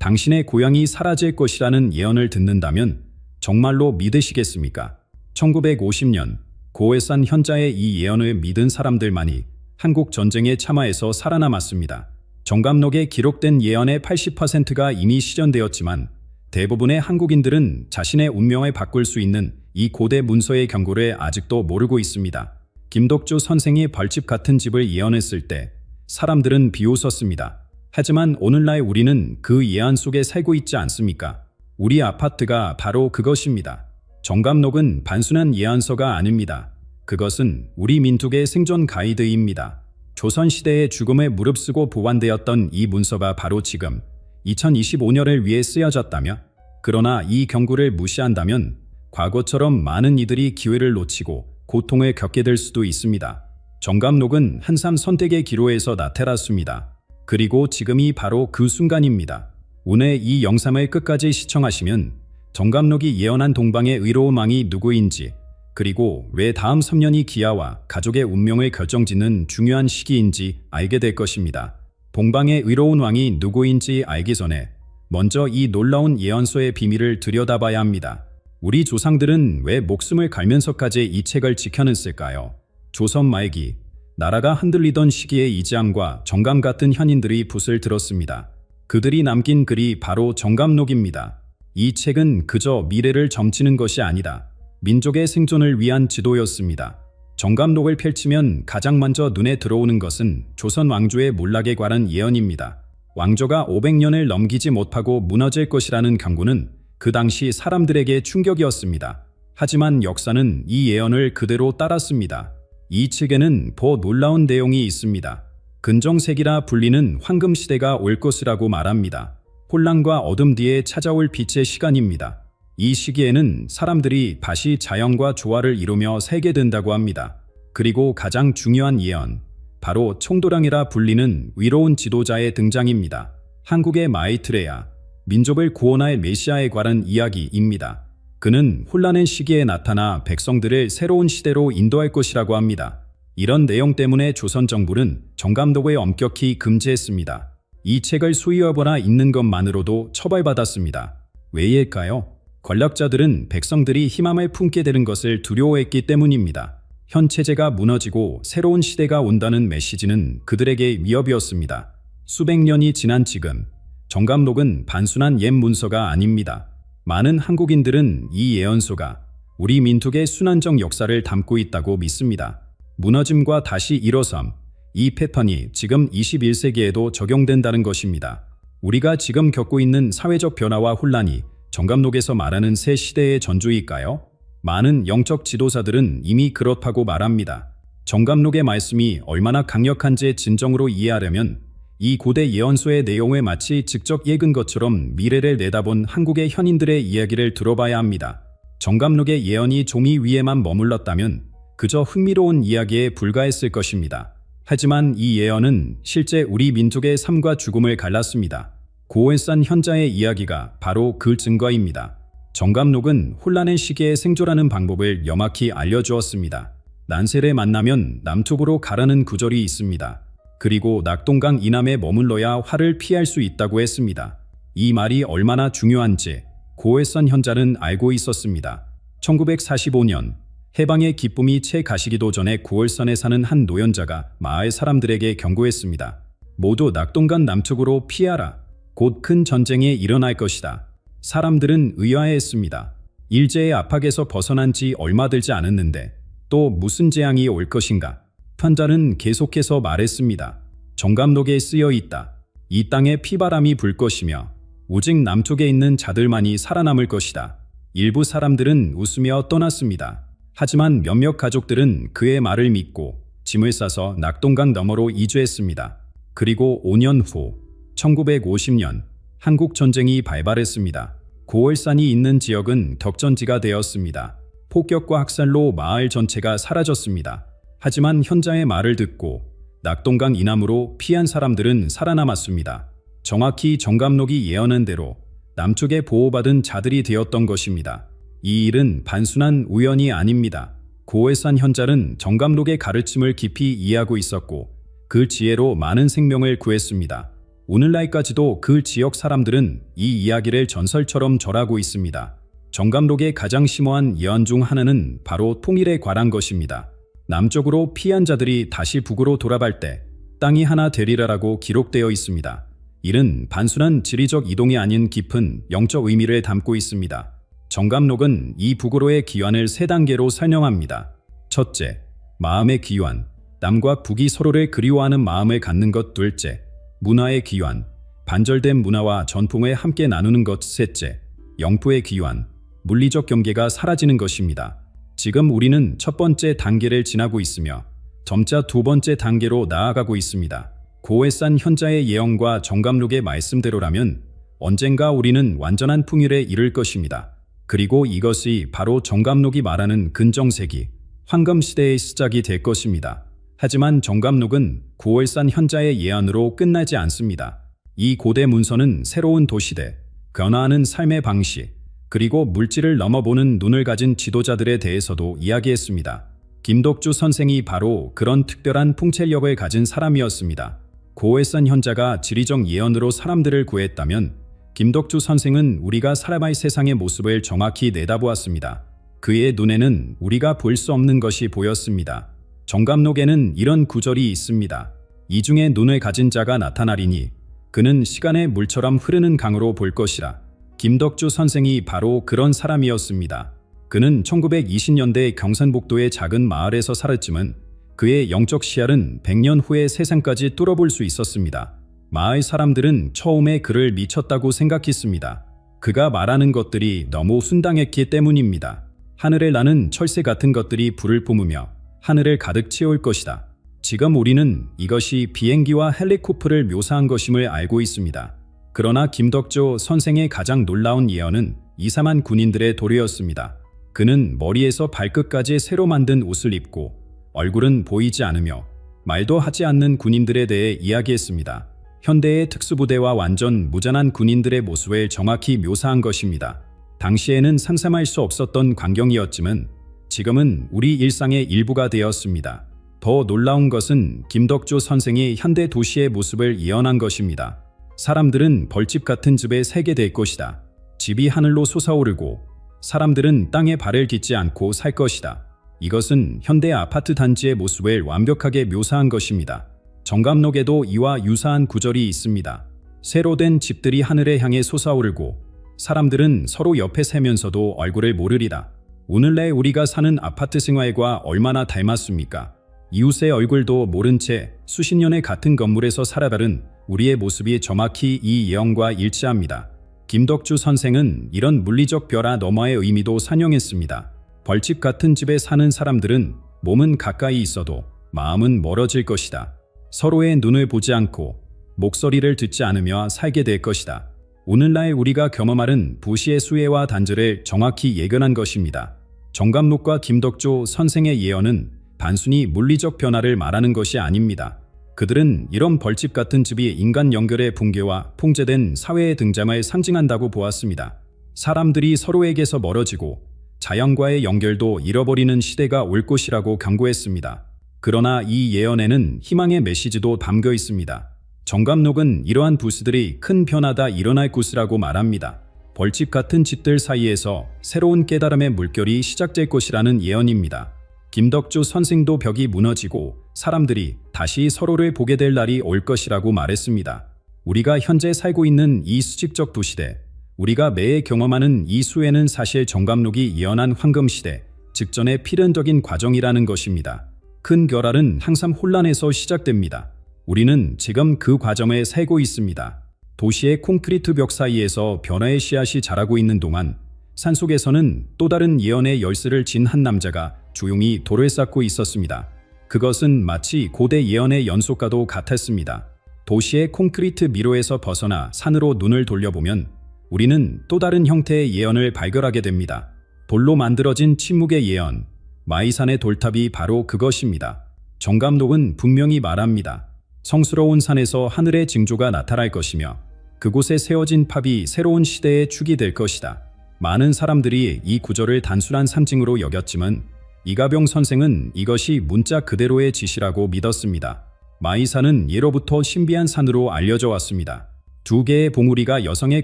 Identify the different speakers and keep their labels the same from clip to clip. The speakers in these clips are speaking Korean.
Speaker 1: 당신의 고향이 사라질 것이라는 예언을 듣는다면 정말로 믿으시겠습니까? 1950년 고해산 현자의 이 예언을 믿은 사람들만이 한국 전쟁의 참화에서 살아남았습니다. 정감록에 기록된 예언의 80%가 이미 실현되었지만 대부분의 한국인들은 자신의 운명을 바꿀 수 있는 이 고대 문서의 경고를 아직도 모르고 있습니다. 김덕주 선생이 벌집 같은 집을 예언했을 때 사람들은 비웃었습니다. 하지만 오늘날 우리는 그 예언 속에 살고 있지 않습니까? 우리 아파트가 바로 그것입니다. 정감록은 단순한 예언서가 아닙니다. 그것은 우리 민족의 생존 가이드입니다. 조선시대의 죽음에 무릅쓰고 보완되었던 이 문서가 바로 지금 2025년을 위해 쓰여졌다며, 그러나 이 경고를 무시한다면 과거처럼 많은 이들이 기회를 놓치고 고통을 겪게 될 수도 있습니다. 정감록은 한삼 선택의 기로에서 나타났습니다. 그리고 지금이 바로 그 순간입니다. 오늘 이 영상을 끝까지 시청하시면 정감록이 예언한 동방의 의로운 왕이 누구인지, 그리고 왜 다음 3년이 기아와 가족의 운명을 결정짓는 중요한 시기인지 알게 될 것입니다. 동방의 의로운 왕이 누구인지 알기 전에 먼저 이 놀라운 예언서의 비밀을 들여다봐야 합니다. 우리 조상들은 왜 목숨을 갈면서까지 이 책을 지켜냈을까요? 조선 말기, 나라가 흔들리던 시기에 이재함과 정감 같은 현인들이 붓을 들었습니다. 그들이 남긴 글이 바로 정감록입니다. 이 책은 그저 미래를 점치는 것이 아니라 민족의 생존을 위한 지도였습니다. 정감록을 펼치면 가장 먼저 눈에 들어오는 것은 조선 왕조의 몰락에 관한 예언입니다. 왕조가 500년을 넘기지 못하고 무너질 것이라는 경고는 그 당시 사람들에게 충격이었습니다. 하지만 역사는 이 예언을 그대로 따랐습니다. 이 책에는 더 놀라운 내용이 있습니다. 근정세기라 불리는 황금시대가 올 것이라고 말합니다. 혼란과 어둠 뒤에 찾아올 빛의 시간입니다. 이 시기에는 사람들이 다시 자연과 조화를 이루며 살게 된다고 합니다. 그리고 가장 중요한 예언, 바로 총도량이라 불리는 위로운 지도자의 등장입니다. 한국의 마이트레야, 민족을 구원할 메시아에 관한 이야기입니다. 그는 혼란의 시기에 나타나 백성들을 새로운 시대로 인도할 것이라고 합니다. 이런 내용 때문에 조선 정부는 정감록을 엄격히 금지했습니다. 이 책을 소유하거나 읽는 것만으로도 처벌받았습니다. 왜일까요? 권력자들은 백성들이 희망을 품게 되는 것을 두려워했기 때문입니다. 현 체제가 무너지고 새로운 시대가 온다는 메시지는 그들에게 위협이었습니다. 수백 년이 지난 지금, 정감록은 단순한 옛 문서가 아닙니다. 많은 한국인들은 이 예언서가 우리 민족의 순환적 역사를 담고 있다고 믿습니다. 무너짐과 다시 일어섬, 이 패턴이 지금 21세기에도 적용된다는 것입니다. 우리가 지금 겪고 있는 사회적 변화와 혼란이 정감록에서 말하는 새 시대의 전조일까요? 많은 영적 지도자들은 이미 그렇다고 말합니다. 정감록의 말씀이 얼마나 강력한지 진정으로 이해하려면 이 고대 예언서의 내용을 마치 직접 읽은 것처럼 미래를 내다본 한국의 현인들의 이야기를 들어봐야 합니다. 정감록의 예언이 종이 위에만 머물렀다면 그저 흥미로운 이야기에 불과했을 것입니다. 하지만 이 예언은 실제 우리 민족의 삶과 죽음을 갈랐습니다. 고해산 현자의 이야기가 바로 그 증거입니다. 정감록은 혼란의 시기에 생존하는 방법을 명확히 알려주었습니다. 난세를 만나면 남쪽으로 가라는 구절이 있습니다. 그리고 낙동강 이남에 머물러야 화를 피할 수 있다고 했습니다. 이 말이 얼마나 중요한지 고해산 현자는 알고 있었습니다. 1945년 해방의 기쁨이 채 가시기도 전에 고해산에 사는 한 노연자가 마을 사람들에게 경고했습니다. 모두 낙동강 남쪽으로 피하라. 곧 큰 전쟁이 일어날 것이다. 사람들은 의아해했습니다. 일제의 압박에서 벗어난 지 얼마 되지 않았는데 또 무슨 재앙이 올 것인가? 편자는 계속해서 말했습니다. 정감록에 쓰여 있다. 이 땅에 피바람이 불 것이며 오직 남쪽에 있는 자들만이 살아남을 것이다. 일부 사람들은 웃으며 떠났습니다. 하지만 몇몇 가족들은 그의 말을 믿고 짐을 싸서 낙동강 너머로 이주했습니다. 그리고 5년 후 1950년 한국 전쟁이 발발했습니다. 고해산이 있는 지역은 격전지가 되었습니다. 폭격과 학살로 마을 전체가 사라졌습니다. 하지만 현자의 말을 듣고 낙동강 이남으로 피한 사람들은 살아남았습니다. 정확히 정감록이 예언한 대로 남쪽에 보호받은 자들이 되었던 것입니다. 이 일은 단순한 우연이 아닙니다. 고해산 현자는 정감록의 가르침을 깊이 이해하고 있었고 그 지혜로 많은 생명을 구했습니다. 오늘날까지도 그 지역 사람들은 이 이야기를 전설처럼 절하고 있습니다. 정감록의 가장 심오한 예언 중 하나는 바로 통일에 관한 것입니다. 남쪽으로 피한 자들이 다시 북으로 돌아갈 때 땅이 하나 되리라라고 기록되어 있습니다. 이는 단순한 지리적 이동이 아닌 깊은 영적 의미를 담고 있습니다. 정감록은 이 북으로의 귀환을 세 단계로 설명합니다. 첫째, 마음의 귀환. 남과 북이 서로를 그리워하는 마음을 갖는 것. 둘째, 문화의 귀환. 반절된 문화와 전통을 함께 나누는 것. 셋째, 영포의 귀환. 물리적 경계가 사라지는 것입니다. 지금 우리는 첫 번째 단계를 지나고 있으며 점차 두 번째 단계로 나아가고 있습니다. 고해산 현자의 예언과 정감록의 말씀대로라면 언젠가 우리는 완전한 풍요에 이를 것입니다. 그리고 이것이 바로 정감록이 말하는 근정세기, 황금시대의 시작이 될 것입니다. 하지만 정감록은 고해산 현자의 예언으로 끝나지 않습니다. 이 고대 문서는 새로운 도시대, 변화하는 삶의 방식, 그리고 물질을 넘어보는 눈을 가진 지도자들에 대해서도 이야기했습니다. 김덕주 선생이 바로 그런 특별한 통찰력을 가진 사람이었습니다. 고해산 현자가 지리적 예언으로 사람들을 구했다면 김덕주 선생은 우리가 살아갈 세상의 모습을 정확히 내다보았습니다. 그의 눈에는 우리가 볼 수 없는 것이 보였습니다. 정감록에는 이런 구절이 있습니다. 이중에 눈을 가진 자가 나타나리니 그는 시간의 물처럼 흐르는 강으로 볼 것이라. 김덕주 선생이 바로 그런 사람이었습니다. 그는 1920년대 경산북도의 작은 마을에서 살았지만 그의 영적 시야는 100년 후의 세상까지 뚫어볼 수 있었습니다. 마을 사람들은 처음에 그를 미쳤다고 생각했습니다. 그가 말하는 것들이 너무 순당했기 때문입니다. 하늘에 나는 철새 같은 것들이 불을 뿜으며 하늘을 가득 채울 것이다. 지금 우리는 이것이 비행기와 헬리콥터를 묘사한 것임을 알고 있습니다. 그러나 김덕주 선생의 가장 놀라운 예언은 이상한 군인들의 도래였습니다. 그는 머리에서 발끝까지 새로 만든 옷을 입고 얼굴은 보이지 않으며 말도 하지 않는 군인들에 대해 이야기했습니다. 현대의 특수부대와 완전 무장한 군인들의 모습을 정확히 묘사한 것입니다. 당시에는 상상할 수 없었던 광경이었지만 지금은 우리 일상의 일부가 되었습니다. 더 놀라운 것은 김덕주 선생이 현대 도시의 모습을 예언한 것입니다. 사람들은 벌집 같은 집에 살게 될 것이다. 집이 하늘로 솟아오르고 사람들은 땅에 발을 딛지 않고 살 것이다. 이것은 현대 아파트 단지의 모습을 완벽하게 묘사한 것입니다. 정감록에도 이와 유사한 구절이 있습니다. 새로 된 집들이 하늘에 향해 솟아오르고 사람들은 서로 옆에 살면서도 얼굴을 모르리라. 오늘날 우리가 사는 아파트 생활과 얼마나 닮았습니까? 이웃의 얼굴도 모른 채 수십 년의 같은 건물에서 살아가는 우리의 모습이 정확히 이 예언과 일치합니다. 김덕주 선생은 이런 물리적 벼라 너머의 의미도 산용했습니다. 벌집 같은 집에 사는 사람들은 몸은 가까이 있어도 마음은 멀어질 것이다. 서로의 눈을 보지 않고 목소리를 듣지 않으며 살게 될 것이다. 오늘날 우리가 경험하는 부시의 수혜와 단절을 정확히 예견한 것입니다. 정감록과 김덕주 선생의 예언은 단순히 물리적 변화를 말하는 것이 아닙니다. 그들은 이런 벌집 같은 집이 인간 연결의 붕괴와 통제된 사회의 등장을 상징한다고 보았습니다. 사람들이 서로에게서 멀어지고 자연과의 연결도 잃어버리는 시대가 올 것이라고 경고했습니다. 그러나 이 예언에는 희망의 메시지도 담겨 있습니다. 정감록은 이러한 부스들이 큰 변화가 일어날 것이라고 말합니다. 벌집 같은 집들 사이에서 새로운 깨달음의 물결이 시작될 것이라는 예언입니다. 김덕주 선생도 벽이 무너지고 사람들이 다시 서로를 보게 될 날이 올 것이라고 말했습니다. 우리가 현재 살고 있는 이 수직적 도시대, 우리가 매해 경험하는 이 수혜는 사실 정감록이 예언한 황금시대 직전의 필연적인 과정이라는 것입니다. 큰 결말은 항상 혼란에서 시작됩니다. 우리는 지금 그 과정에 살고 있습니다. 도시의 콘크리트 벽 사이에서 변화의 씨앗이 자라고 있는 동안 산속에서는 또 다른 예언의 열쇠를 진 한 남자가 조용히 돌을 쌓고 있었습니다. 그것은 마치 고대 예언의 연속과도 같았습니다. 도시의 콘크리트 미로에서 벗어나 산으로 눈을 돌려보면 우리는 또 다른 형태의 예언을 발견하게 됩니다. 돌로 만들어진 침묵의 예언, 마이산의 돌탑이 바로 그것입니다. 정감록은 분명히 말합니다. 성스러운 산에서 하늘의 징조가 나타날 것이며 그곳에 세워진 탑이 새로운 시대의 축이 될 것이다. 많은 사람들이 이 구절을 단순한 상징으로 여겼지만 이가병 선생은 이것이 문자 그대로의 지시라고 믿었습니다. 마이산은 예로부터 신비한 산으로 알려져 왔습니다. 두 개의 봉우리가 여성의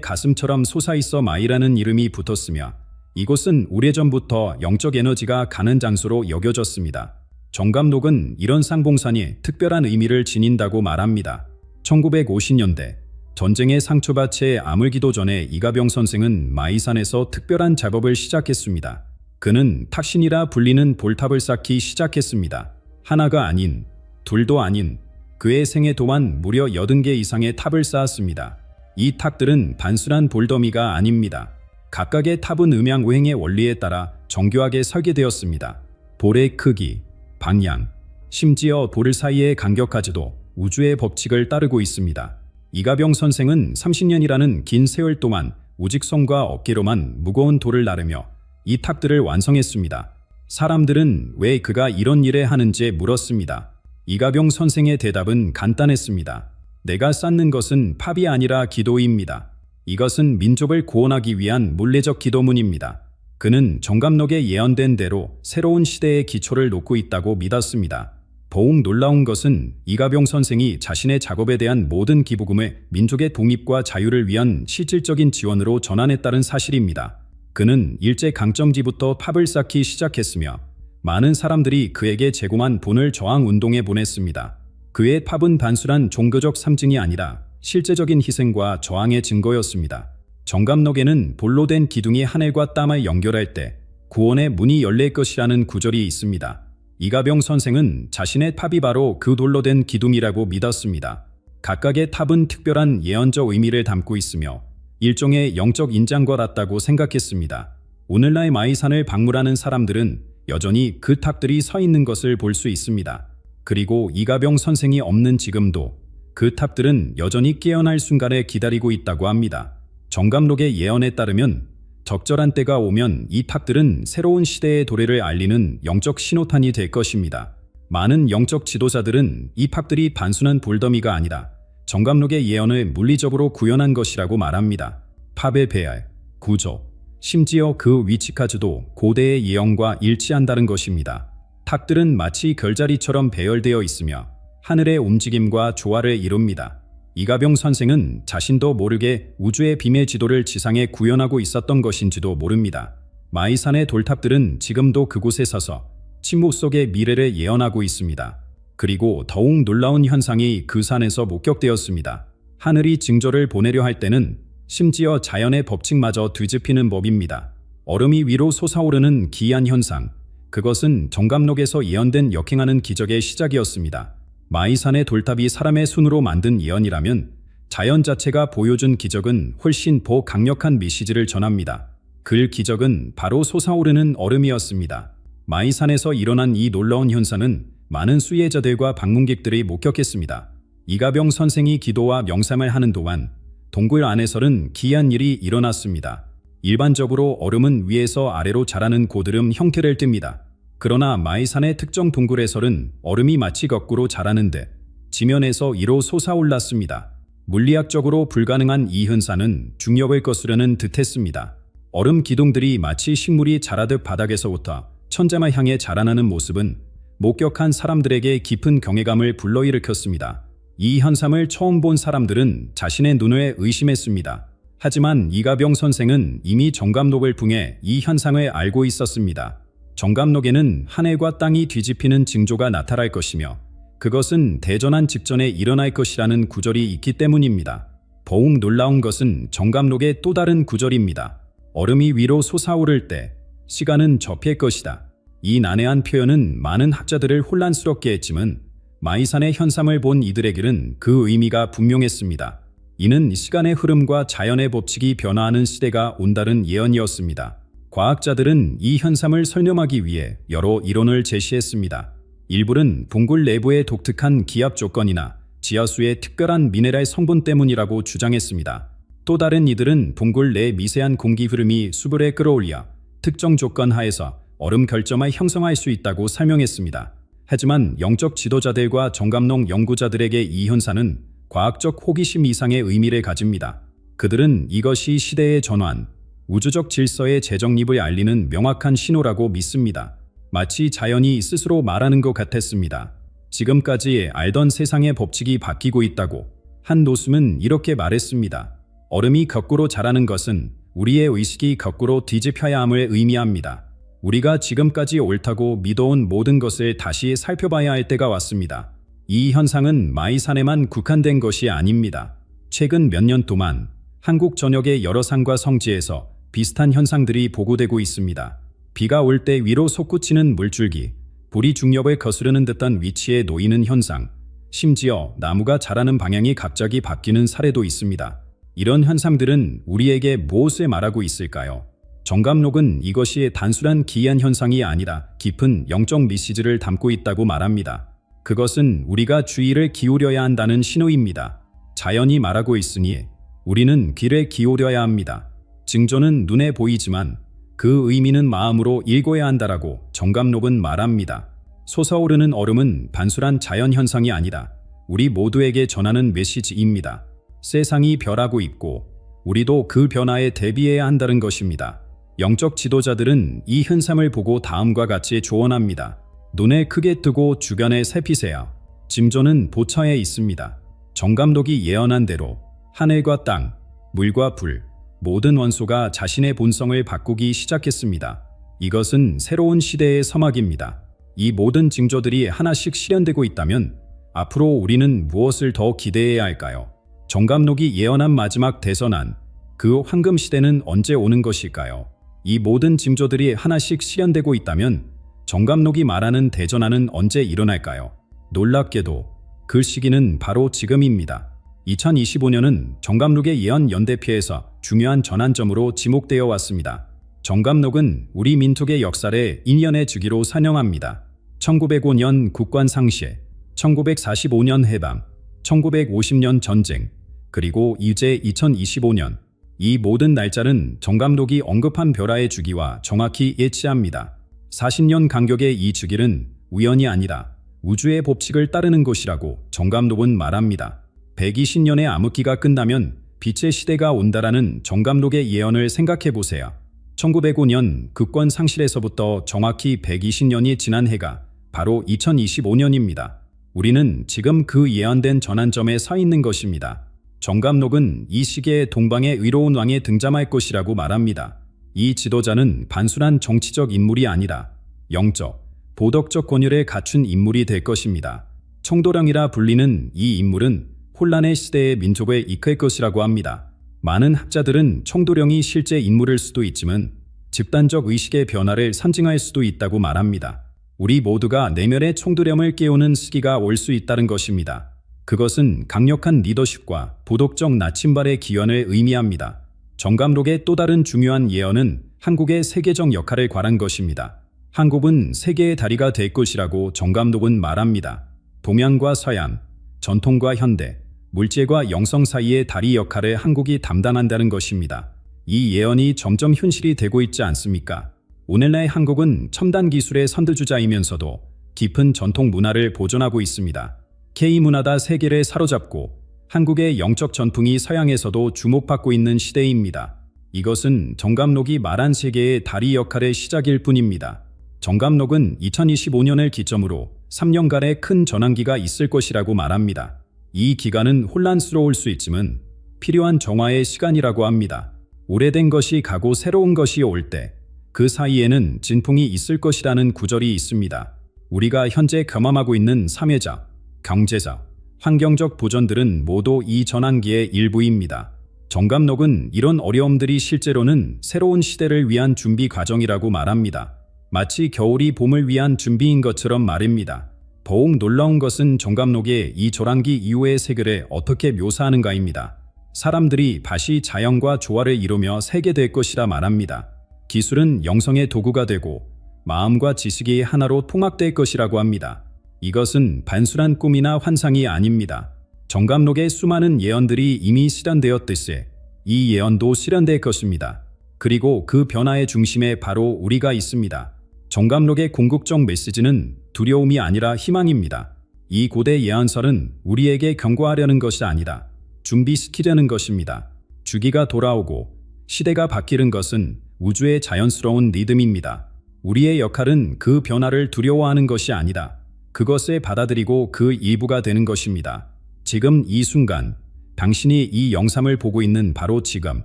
Speaker 1: 가슴처럼 솟아있어 마이라는 이름이 붙었으며 이곳은 오래전부터 영적 에너지가 가는 장소로 여겨졌습니다. 정감록은 이런 상봉산이 특별한 의미를 지닌다고 말합니다. 1950년대 전쟁의 상처밭에 아물기도 전에 이가병 선생은 마이산에서 특별한 작업을 시작했습니다. 그는 탁신이라 불리는 볼탑을 쌓기 시작했습니다. 하나가 아닌, 둘도 아닌, 그의 생애 동안 무려 80개 이상의 탑을 쌓았습니다. 이 탑들은 단순한 볼더미가 아닙니다. 각각의 탑은 음양오행의 원리에 따라 정교하게 설계되었습니다. 볼의 크기, 방향, 심지어 볼 사이의 간격까지도 우주의 법칙을 따르고 있습니다. 이가병 선생은 30년이라는 긴 세월 동안 우직성과 어깨로만 무거운 돌을 나르며 이 탑들을 완성했습니다. 사람들은 왜 그가 이런 일을 하는지 물었습니다. 이가병 선생의 대답은 간단했습니다. 내가 쌓는 것은 팝이 아니라 기도입니다. 이것은 민족을 구원하기 위한 물리적 기도문입니다. 그는 정감록에 예언된 대로 새로운 시대의 기초를 놓고 있다고 믿었습니다. 더욱 놀라운 것은 이가병 선생이 자신의 작업에 대한 모든 기부금을 민족의 독립과 자유를 위한 실질적인 지원으로 전환했다는 사실입니다. 그는 일제강점기부터 팝을 쌓기 시작했으며 많은 사람들이 그에게 제공한 돈을 저항운동에 보냈습니다. 그의 팝은 단순한 종교적 상징이 아니라 실제적인 희생과 저항의 증거였습니다. 정감록에는 볼로 된 기둥이 하늘과 땅을 연결할 때 구원의 문이 열릴 것이라는 구절이 있습니다. 이가병 선생은 자신의 탑이 바로 그 돌로 된 기둥이라고 믿었습니다. 각각의 탑은 특별한 예언적 의미를 담고 있으며 일종의 영적 인장과 같다고 생각했습니다. 오늘날 마이산을 방문하는 사람들은 여전히 그 탑들이 서 있는 것을 볼 수 있습니다. 그리고 이가병 선생이 없는 지금도 그 탑들은 여전히 깨어날 순간을 기다리고 있다고 합니다. 정감록의 예언에 따르면 적절한 때가 오면 이 탑들은 새로운 시대의 도래를 알리는 영적 신호탄이 될 것입니다. 많은 영적 지도자들은 이 탑들이 단순한 볼더미가 아니라 정감록의 예언을 물리적으로 구현한 것이라고 말합니다. 팝의 배열, 구조, 심지어 그 위치까지도 고대의 예언과 일치한다는 것입니다. 탑들은 마치 별자리처럼 배열되어 있으며 하늘의 움직임과 조화를 이룹니다. 이가병 선생은 자신도 모르게 우주의 비밀 지도를 지상에 구현하고 있었던 것인지도 모릅니다. 마이산의 돌탑들은 지금도 그곳에 서서 침묵 속의 미래를 예언하고 있습니다. 그리고 더욱 놀라운 현상이 그 산에서 목격되었습니다. 하늘이 징조를 보내려 할 때는 심지어 자연의 법칙마저 뒤집히는 법입니다. 얼음이 위로 솟아오르는 기이한 현상, 그것은 정감록에서 예언된 역행하는 기적의 시작이었습니다. 마이산의 돌탑이 사람의 손으로 만든 예언이라면 자연 자체가 보여준 기적은 훨씬 더 강력한 메시지를 전합니다. 그 기적은 바로 솟아오르는 얼음이었습니다. 마이산에서 일어난 이 놀라운 현상은 많은 수혜자들과 방문객들이 목격했습니다. 이가병 선생이 기도와 명상을 하는 동안 동굴 안에서는 기이한 일이 일어났습니다. 일반적으로 얼음은 위에서 아래로 자라는 고드름 형태를 띱니다. 그러나 마이산의 특정 동굴에서는 얼음이 마치 거꾸로 자라는데 지면에서 이로 솟아올랐습니다. 물리학적으로 불가능한 이 현상은 중력을 거스르는 듯했습니다. 얼음 기둥들이 마치 식물이 자라듯 바닥에서부터 천장을 향해 자라나는 모습은 목격한 사람들에게 깊은 경외감을 불러일으켰습니다. 이 현상을 처음 본 사람들은 자신의 눈을 의심했습니다. 하지만 이가병 선생은 이미 정감록을 통해 이 현상을 알고 있었습니다. 정감록에는 하늘과 땅이 뒤집히는 징조가 나타날 것이며 그것은 대전환 직전에 일어날 것이라는 구절이 있기 때문입니다. 더욱 놀라운 것은 정감록의 또 다른 구절입니다. 얼음이 위로 솟아오를 때 시간은 접힐 것이다. 이 난해한 표현은 많은 학자들을 혼란스럽게 했지만 마이산의 현상을 본 이들에게는 그 의미가 분명했습니다. 이는 시간의 흐름과 자연의 법칙이 변화하는 시대가 온다는 예언이었습니다. 과학자들은 이 현상을 설명하기 위해 여러 이론을 제시했습니다. 일부는 동굴 내부의 독특한 기압 조건이나 지하수의 특별한 미네랄 성분 때문이라고 주장했습니다. 또 다른 이들은 동굴 내 미세한 공기 흐름이 수분에 끌어올려 특정 조건 하에서 얼음 결점을 형성할 수 있다고 설명했습니다. 하지만 영적 지도자들과 정감록 연구자들에게 이 현상은 과학적 호기심 이상의 의미를 가집니다. 그들은 이것이 시대의 전환, 우주적 질서의 재정립을 알리는 명확한 신호라고 믿습니다. 마치 자연이 스스로 말하는 것 같았습니다. 지금까지 알던 세상의 법칙이 바뀌고 있다고. 한 노숙은 이렇게 말했습니다. 얼음이 거꾸로 자라는 것은 우리의 의식이 거꾸로 뒤집혀야 함을 의미합니다. 우리가 지금까지 옳다고 믿어온 모든 것을 다시 살펴봐야 할 때가 왔습니다. 이 현상은 마이산에만 국한된 것이 아닙니다. 최근 몇 년 동안 한국 전역의 여러 산과 성지에서 비슷한 현상들이 보고되고 있습니다. 비가 올 때 위로 솟구치는 물줄기, 불이 중력을 거스르는 듯한 위치에 놓이는 현상, 심지어 나무가 자라는 방향이 갑자기 바뀌는 사례도 있습니다. 이런 현상들은 우리에게 무엇을 말하고 있을까요? 정감록은 이것이 단순한 기이한 현상이 아니라 깊은 영적 메시지를 담고 있다고 말합니다. 그것은 우리가 주의를 기울여야 한다는 신호입니다. 자연이 말하고 있으니 우리는 귀를 기울여야 합니다. 징조는 눈에 보이지만 그 의미는 마음으로 읽어야 한다라고 정감록은 말합니다. 솟아오르는 얼음은 단순한 자연 현상이 아니라 우리 모두에게 전하는 메시지입니다. 세상이 변하고 있고 우리도 그 변화에 대비해야 한다는 것입니다. 영적 지도자들은 이 현상을 보고 다음과 같이 조언합니다. 눈을 크게 뜨고 주변에 살피세요. 징조는 보처에 있습니다. 정감록이 예언한 대로 하늘과 땅, 물과 불, 모든 원소가 자신의 본성을 바꾸기 시작했습니다. 이것은 새로운 시대의 서막입니다. 이 모든 징조들이 하나씩 실현되고 있다면 앞으로 우리는 무엇을 더 기대해야 할까요? 정감록이 예언한 마지막 대선한 그 황금 시대는 언제 오는 것일까요? 이 모든 징조들이 하나씩 실현되고 있다면 정감록이 말하는 대전환은 언제 일어날까요? 놀랍게도 그 시기는 바로 지금입니다. 2025년은 정감록의 예언 연대표에서 중요한 전환점으로 지목되어 왔습니다. 정감록은 우리 민족의 역사를 인연의 주기로 산영합니다. 1905년 국관 상실, 1945년 해방, 1950년 전쟁, 그리고 이제 2025년. 이 모든 날짜는 정감록이 언급한 벼라의 주기와 정확히 일치합니다. 40년 간격의 이 주기는 우연이 아니라 우주의 법칙을 따르는 것이라고 정감록은 말합니다. 120년의 암흑기가 끝나면 빛의 시대가 온다라는 정감록의 예언을 생각해 보세요. 1905년 국권 상실에서부터 정확히 120년이 지난 해가 바로 2025년입니다. 우리는 지금 그 예언된 전환점에 서 있는 것입니다. 정감록은 이 시기에 동방의 의로운 왕이 등장할 것이라고 말합니다. 이 지도자는 단순한 정치적 인물이 아니라 영적, 도덕적 권위를 갖춘 인물이 될 것입니다. 청도령이라 불리는 이 인물은 혼란의 시대의 민족을 이끌 것이라고 합니다. 많은 학자들은 청도령이 실제 인물일 수도 있지만 집단적 의식의 변화를 상징할 수도 있다고 말합니다. 우리 모두가 내면의 청도령을 깨우는 시기가 올 수 있다는 것입니다. 그것은 강력한 리더십과 도덕적 나침반의 기원을 의미합니다. 정감록의 또 다른 중요한 예언은 한국의 세계적 역할을 관한 것입니다. 한국은 세계의 다리가 될 것이라고 정감록은 말합니다. 동양과 서양, 전통과 현대, 물질과 영성 사이의 다리 역할을 한국이 담당한다는 것입니다. 이 예언이 점점 현실이 되고 있지 않습니까? 오늘날 한국은 첨단 기술의 선두주자이면서도 깊은 전통 문화를 보존하고 있습니다. K문화가 세계를 사로잡고 한국의 영적 전통이 서양에서도 주목받고 있는 시대입니다. 이것은 정감록이 말한 세계의 다리 역할의 시작일 뿐입니다. 정감록은 2025년을 기점으로 3년간의 큰 전환기가 있을 것이라고 말합니다. 이 기간은 혼란스러울 수 있지만 필요한 정화의 시간이라고 합니다. 오래된 것이 가고 새로운 것이 올 때 그 사이에는 진풍이 있을 것이라는 구절이 있습니다. 우리가 현재 경험하고 있는 사회적, 경제적, 환경적 보전들은 모두 이 전환기의 일부입니다. 정감록은 이런 어려움들이 실제로는 새로운 시대를 위한 준비 과정이라고 말합니다. 마치 겨울이 봄을 위한 준비인 것처럼 말입니다. 더욱 놀라운 것은 정감록의 이 전환기 이후의 세계를 어떻게 묘사하는가입니다. 사람들이 다시 자연과 조화를 이루며 살게 될 것이라 말합니다. 기술은 영성의 도구가 되고 마음과 지식이 하나로 통합될 것이라고 합니다. 이것은 단순한 꿈이나 환상이 아닙니다. 정감록의 수많은 예언들이 이미 실현되었듯이 이 예언도 실현될 것입니다. 그리고 그 변화의 중심에 바로 우리가 있습니다. 정감록의 궁극적 메시지는 두려움이 아니라 희망입니다. 이 고대 예언설은 우리에게 경고하려는 것이 아니라 준비시키려는 것입니다. 주기가 돌아오고 시대가 바뀌는 것은 우주의 자연스러운 리듬입니다. 우리의 역할은 그 변화를 두려워하는 것이 아니라 그것에 받아들이고 그 일부가 되는 것입니다. 지금 이 순간, 당신이 이 영상을 보고 있는 바로 지금,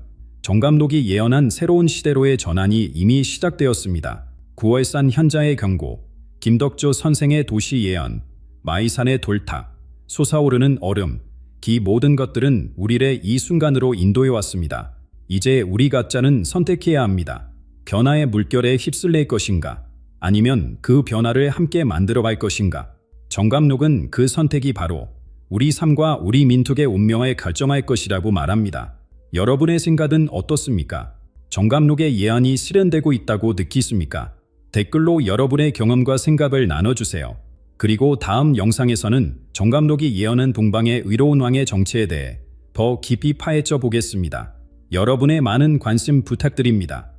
Speaker 1: 정감독이 예언한 새로운 시대로의 전환이 이미 시작되었습니다. 9월산 현자의 경고, 김덕조 선생의 도시 예언, 마이산의 돌탑, 솟아오르는 얼음, 이 모든 것들은 우리를 이 순간으로 인도해 왔습니다. 이제 우리 각자는 선택해야 합니다. 변화의 물결에 휩쓸릴 것인가? 아니면 그 변화를 함께 만들어갈 것인가? 정감록은 그 선택이 바로 우리 삶과 우리 민족의 운명을 결정할 것이라고 말합니다. 여러분의 생각은 어떻습니까? 정감록의 예언이 실현되고 있다고 느끼십니까? 댓글로 여러분의 경험과 생각을 나눠주세요. 그리고 다음 영상에서는 정감록이 예언한 동방의 의로운 왕의 정체에 대해 더 깊이 파헤쳐 보겠습니다. 여러분의 많은 관심 부탁드립니다.